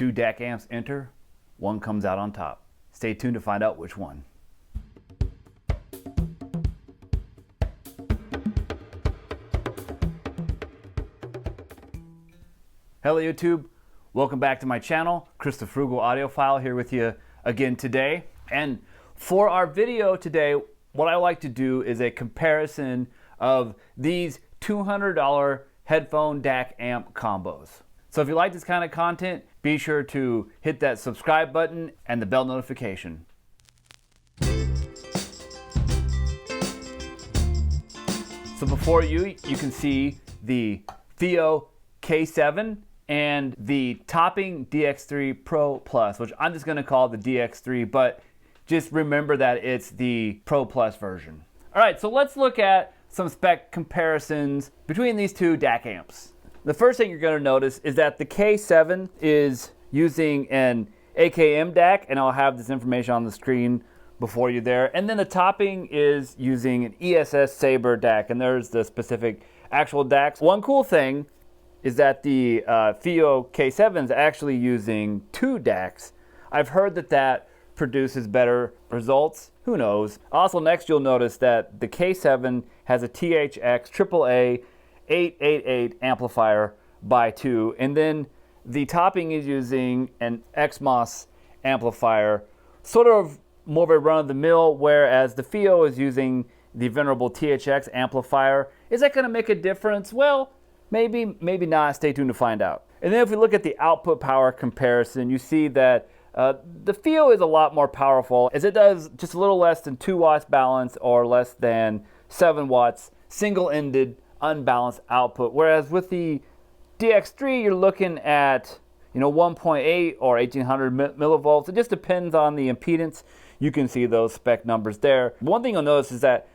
2 DAC amps enter, one comes out on top. Stay tuned to find out which one. Hello YouTube, welcome back to my channel. Chris the Frugal Audiophile here with you again today. And for our video today, what I like to do is a comparison of these $200 headphone DAC amp combos. So if you like this kind of content, be sure to hit that subscribe button and the bell notification. So before you can see the FiiO K7 and the topping DX3 Pro Plus, which I'm just gonna call the DX3, but just remember that it's the Pro Plus version. All right, so let's look at some spec comparisons between these two DAC amps. The first thing you're gonna notice is that the K7 is using an AKM DAC, and I'll have this information on the screen before you there. And then the topping is using an ESS Sabre DAC, and there's the specific actual DACs. One cool thing is that the FiiO K7 is actually using 2 DACs. I've heard that produces better results. Who knows? Also, next you'll notice that the K7 has a THX AAA 888 amplifier by 2, and then the topping is using an XMOS amplifier, sort of more of a run-of-the-mill, whereas the FiiO is using the venerable THX amplifier. Is that going to make a difference? Well, maybe not. Stay tuned to find out. And then if we look at the output power comparison, you see that the FiiO is a lot more powerful, as it does just a little less than 2 watts balance or less than 7 watts single-ended unbalanced output, whereas with the DX3 you're looking at 1.8 or 1800 millivolts. It just depends on the impedance. You can see those spec numbers there. One thing you'll notice is that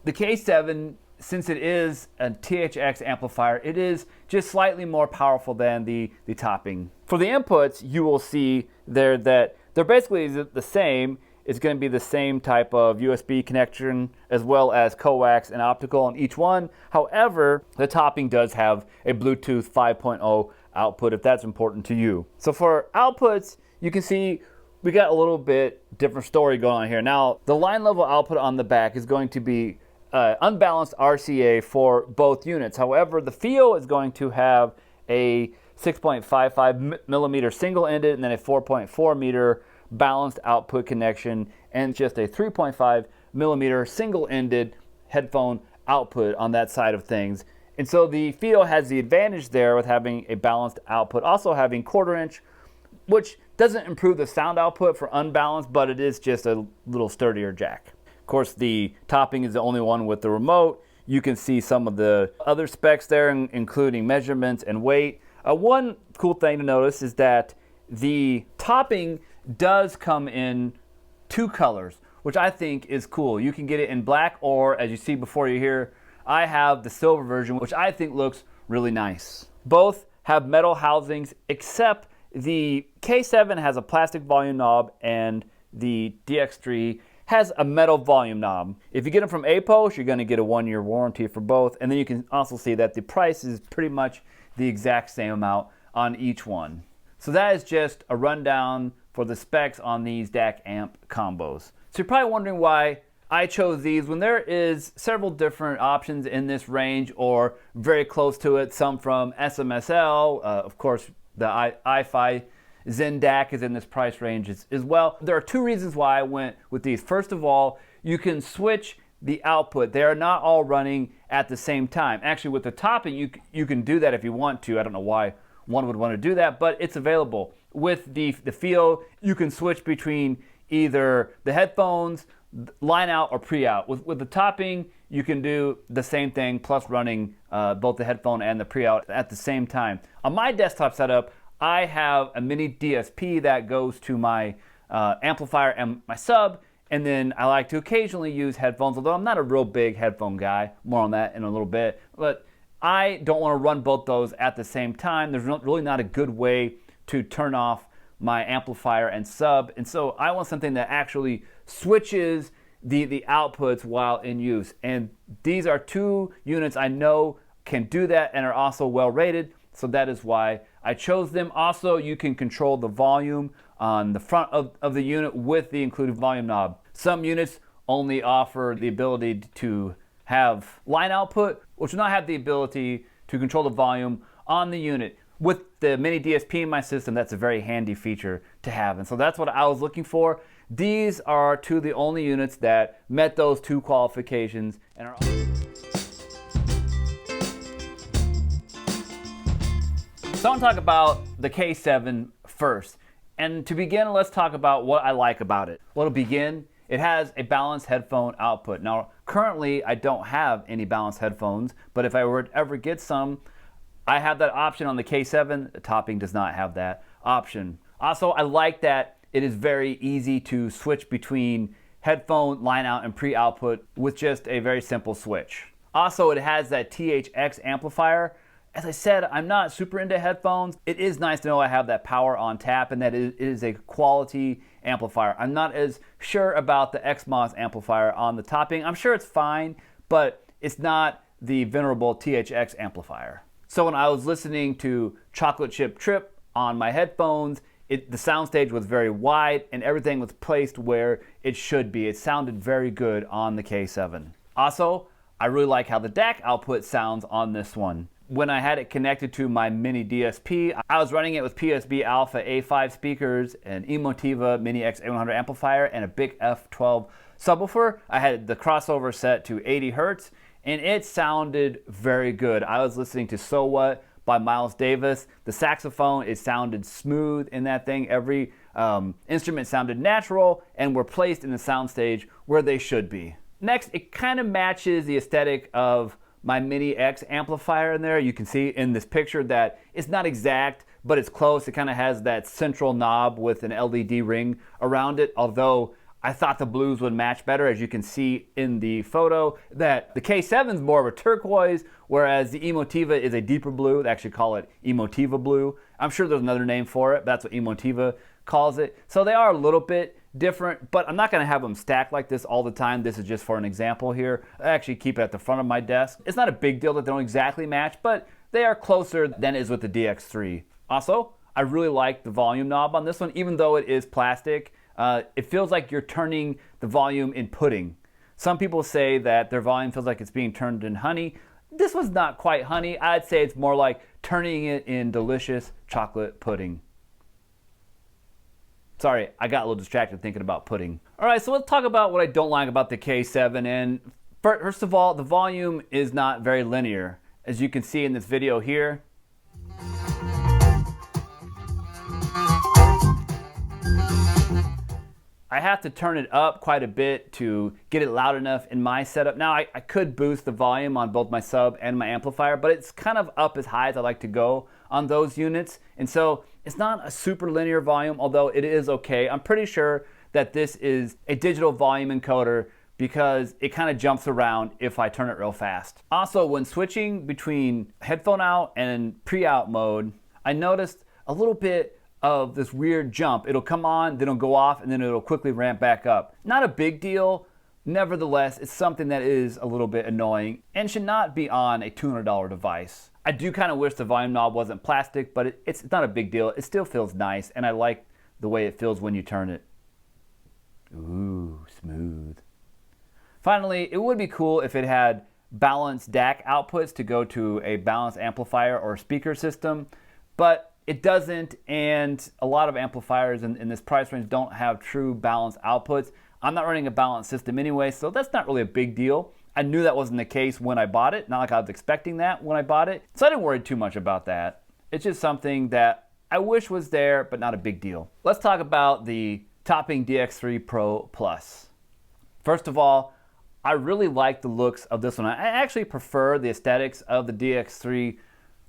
the K7, since it is a THX amplifier, it is just slightly more powerful than the topping. For the inputs, you will see there that they're basically the same. It's going to be the same type of USB connection as well as coax and optical on each one. However, the topping does have a Bluetooth 5.0 output if that's important to you. So for outputs, you can see we got a little bit different story going on here. Now, the line level output on the back is going to be unbalanced RCA for both units. However, the FiiO is going to have a 6.55 millimeter single-ended and then a 4.4 meter balanced output connection and just a 3.5 millimeter single-ended headphone output on that side of things. And so the FiiO has the advantage there with having a balanced output, also having 1/4 inch, which doesn't improve the sound output for unbalanced, but it is just a little sturdier jack. Of course, the topping is the only one with the remote. You can see some of the other specs there, including measurements and weight. One cool thing to notice is that the topping does come in 2 colors, which I think is cool. You can get it in black, or as you see before you here, I have the silver version, which I think looks really nice. Both have metal housings, except the K7 has a plastic volume knob and the DX3 has a metal volume knob. If you get them from APOS, you're going to get a 1-year warranty for both. And then you can also see that the price is pretty much the exact same amount on each one. So that is just a rundown for the specs on these DAC amp combos. So you're probably wondering why I chose these when there is several different options in this range or very close to it, some from SMSL, of course the iFi Zen DAC is in this price range as well. There are 2 reasons why I went with these. First of all, you can switch the output. They are not all running at the same time. Actually, with the topping, you can do that if you want to. I don't know why one would want to do that, but it's available. With the FiiO, you can switch between either the headphones, line out, or pre-out. With the topping, you can do the same thing, plus running both the headphone and the pre-out at the same time. On my desktop setup, I have a mini DSP that goes to my amplifier and my sub, and then I like to occasionally use headphones, although I'm not a real big headphone guy. More on that in a little bit. But I don't want to run both those at the same time. There's really not a good way to turn off my amplifier and sub, and so I want something that actually switches the outputs while in use. And these are 2 units I know can do that and are also well rated, so that is why I chose them. Also, you can control the volume on the front of the unit with the included volume knob. Some units only offer the ability to have line output, which will not have the ability to control the volume on the unit. With the mini DSP in my system, that's a very handy feature to have. And so that's what I was looking for. These are two of the only units that met those two qualifications and are. So I want to talk about the K7 first. And to begin, let's talk about what I like about it. Well, to begin, it has a balanced headphone output. Now, currently, I don't have any balanced headphones, but if I were to ever get some, I have that option on the K7. The topping does not have that option. Also, I like that it is very easy to switch between headphone, line out, and pre-output with just a very simple switch. Also, it has that THX amplifier. As I said, I'm not super into headphones. It is nice to know I have that power on tap and that it is a quality amplifier. I'm not as sure about the XMOS amplifier on the topping. I'm sure it's fine, but it's not the venerable THX amplifier. So when I was listening to Chocolate Chip Trip on my headphones, the soundstage was very wide and everything was placed where it should be. It sounded very good on the K7. Also, I really like how the DAC output sounds on this one. When I had it connected to my mini DSP, I was running it with PSB Alpha A5 speakers, an Emotiva Mini X800 amplifier, and a big F12 subwoofer. I had the crossover set to 80 Hertz, and it sounded very good. I was listening to So What by Miles Davis. The saxophone, it sounded smooth in that thing. Every instrument sounded natural and were placed in the soundstage where they should be. Next, it kind of matches the aesthetic of my Mini X amplifier in there. You can see in this picture that it's not exact, but it's close. It kind of has that central knob with an LED ring around it, although I thought the blues would match better. As you can see in the photo, that the K7 is more of a turquoise, whereas the Emotiva is a deeper blue. They actually call it Emotiva blue. I'm sure there's another name for it, but that's what Emotiva calls it. So they are a little bit different, but I'm not going to have them stacked like this all the time. This is just for an example here. I actually keep it at the front of my desk. It's not a big deal that they don't exactly match, but they are closer than it is with the DX3. Also, I really like the volume knob on this one, even though it is plastic. It feels like you're turning the volume in pudding. Some people say that their volume feels like it's being turned in honey. This one's not quite honey. I'd say it's more like turning it in delicious chocolate pudding. Sorry, I got a little distracted thinking about pudding. All right, so let's talk about what I don't like about the K7. And first of all, the volume is not very linear. As you can see in this video here, I have to turn it up quite a bit to get it loud enough in my setup. Now, I could boost the volume on both my sub and my amplifier, but it's kind of up as high as I like to go on those units. And so it's not a super linear volume, although it is okay. I'm pretty sure that this is a digital volume encoder because it kind of jumps around if I turn it real fast. Also, when switching between headphone out and pre-out mode, I noticed a little bit of this weird jump. It'll come on, then it'll go off, and then it'll quickly ramp back up. Not a big deal. Nevertheless, it's something that is a little bit annoying and should not be on a $200 device. I do kind of wish the volume knob wasn't plastic, but it's not a big deal. It still feels nice, and I like the way it feels when you turn it. Ooh, smooth. Finally, it would be cool if it had balanced DAC outputs to go to a balanced amplifier or speaker system, but it doesn't, and a lot of amplifiers in this price range don't have true balanced outputs. I'm not running a balanced system anyway, so that's not really a big deal. I knew that wasn't the case when I bought it, not like I was expecting that when I bought it, so I didn't worry too much about that. It's just something that I wish was there, but not a big deal. Let's talk about the topping DX3 Pro Plus. First of all, I really like the looks of this one. I actually prefer the aesthetics of the DX3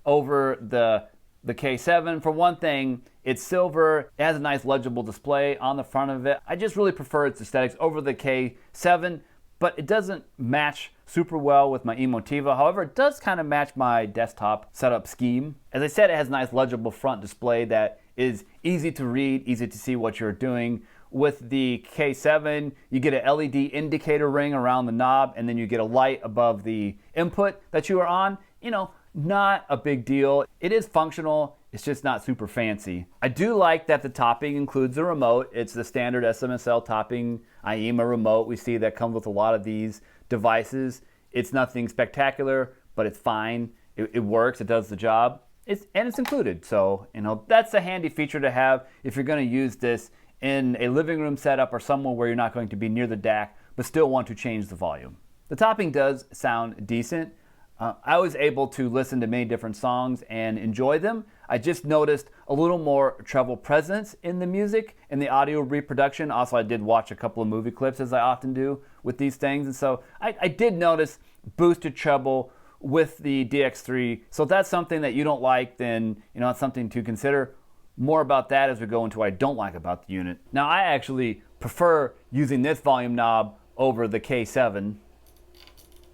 over the K7. For one thing, it's silver. It has a nice legible display on the front of it. I just really prefer its aesthetics over the K7, but it doesn't match super well with my Emotiva. However, it does kind of match my desktop setup scheme. As I said, it has a nice legible front display that is easy to read, easy to see what you're doing. With the K7, you get an LED indicator ring around the knob, and then you get a light above the input that you are on. You know, not a big deal. It is functional. It's just not super fancy. I do like that the topping includes a remote. It's the standard SMSL topping IEMA remote we see that comes with a lot of these devices. It's nothing spectacular, but it's fine. It works, it does the job, and it's included. So, that's a handy feature to have if you're going to use this in a living room setup or somewhere where you're not going to be near the DAC, but still want to change the volume. The topping does sound decent. I was able to listen to many different songs and enjoy them. I just noticed a little more treble presence in the music and the audio reproduction. Also, I did watch a couple of movie clips, as I often do with these things, and so I did notice boosted treble with the DX3. So if that's something that you don't like, then it's something to consider. More about that as we go into what I don't like about the unit. Now, I actually prefer using this volume knob over the K7.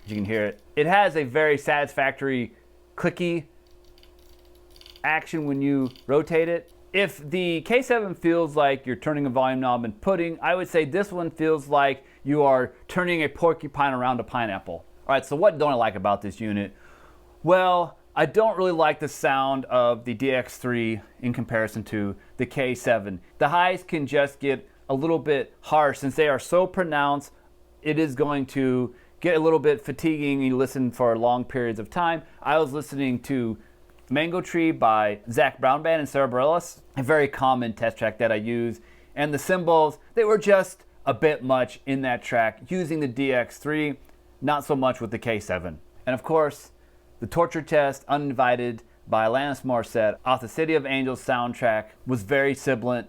You can hear it. It has a very satisfactory clicky action when you rotate it. If the K7 feels like you're turning a volume knob and pudding, I would say this one feels like you are turning a porcupine around a pineapple. All right, so what don't I like about this unit? Well, I don't really like the sound of the DX3 in comparison to the K7. The highs can just get a little bit harsh since they are so pronounced. It is going to get a little bit fatiguing. You listen for long periods of time. I was listening to Mango Tree by Zac Brown Band and Sarah Bareilles, a very common test track that I use, and the cymbals, they were just a bit much in that track using the DX3, not so much with the K7. And of course, the Torture Test Uninvited by Alanis Morissette off the City of Angels soundtrack was very sibilant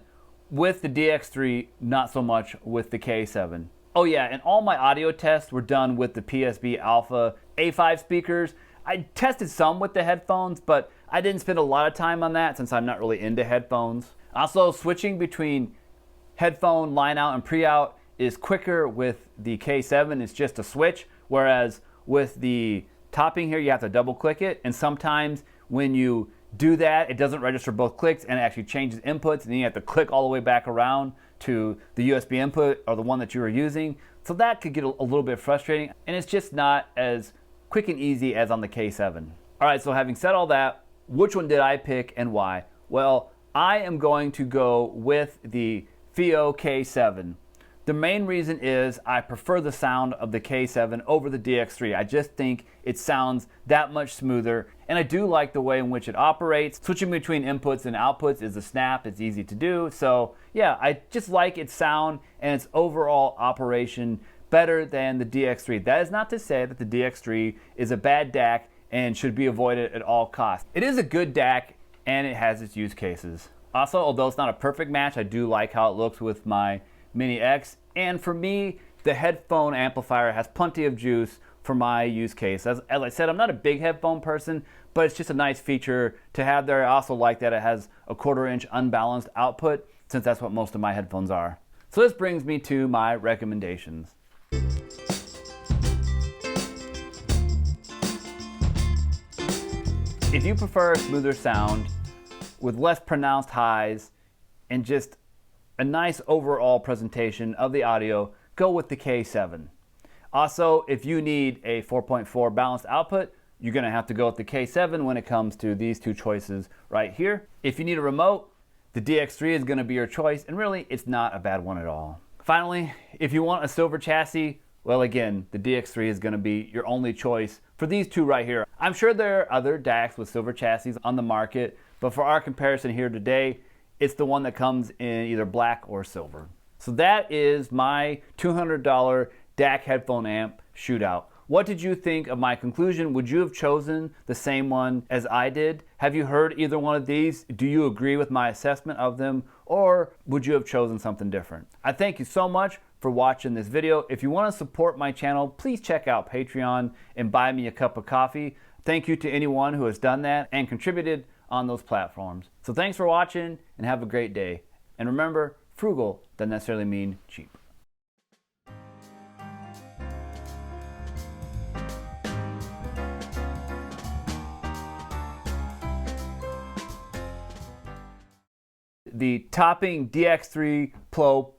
with the DX3, not so much with the K7. Oh yeah, and all my audio tests were done with the PSB Alpha A5 speakers. I tested some with the headphones, but I didn't spend a lot of time on that since I'm not really into headphones. Also, switching between headphone line out and pre-out is quicker with the K7. It's just a switch, whereas with the topping here, you have to double click it, and sometimes when you do that, it doesn't register both clicks and it actually changes inputs, and then you have to click all the way back around to the USB input or the one that you were using. So that could get a little bit frustrating, and it's just not as quick and easy as on the K7. All right, so having said all that, which one did I pick and why? Well, I am going to go with the FiiO K7. The main reason is I prefer the sound of the K7 over the DX3. I just think it sounds that much smoother, and I do like the way in which it operates. Switching between inputs and outputs is a snap. It's easy to do. So yeah, I just like its sound and its overall operation better than the DX3. That is not to say that the DX3 is a bad DAC and should be avoided at all costs. It is a good DAC and it has its use cases. Also, although it's not a perfect match, I do like how it looks with my Mini X, and for me, the headphone amplifier has plenty of juice for my use case. As I said, I'm not a big headphone person, but it's just a nice feature to have there. I also like that it has a 1/4-inch unbalanced output, since that's what most of my headphones are. So this brings me to my recommendations. If you prefer a smoother sound with less pronounced highs and just a nice overall presentation of the audio, go with the K7. Also, if you need a 4.4 balanced output, you're gonna have to go with the K7 when it comes to these two choices right here. If you need a remote, the DX3 is gonna be your choice, and really, it's not a bad one at all. Finally, if you want a silver chassis, well again, the DX3 is gonna be your only choice for these two right here. I'm sure there are other DACs with silver chassis on the market, but for our comparison here today, it's the one that comes in either black or silver. So that is my $200 DAC headphone amp Shootout. What did you think of my conclusion? Would you have chosen the same one as I did? Have you heard either one of these? Do you agree with my assessment of them? Or would you have chosen something different? I thank you so much for watching this video. If you want to support my channel, please check out Patreon and buy me a cup of coffee. Thank you to anyone who has done that and contributed on those platforms. So thanks for watching and have a great day. And remember, frugal doesn't necessarily mean cheap. The topping DX3 Pro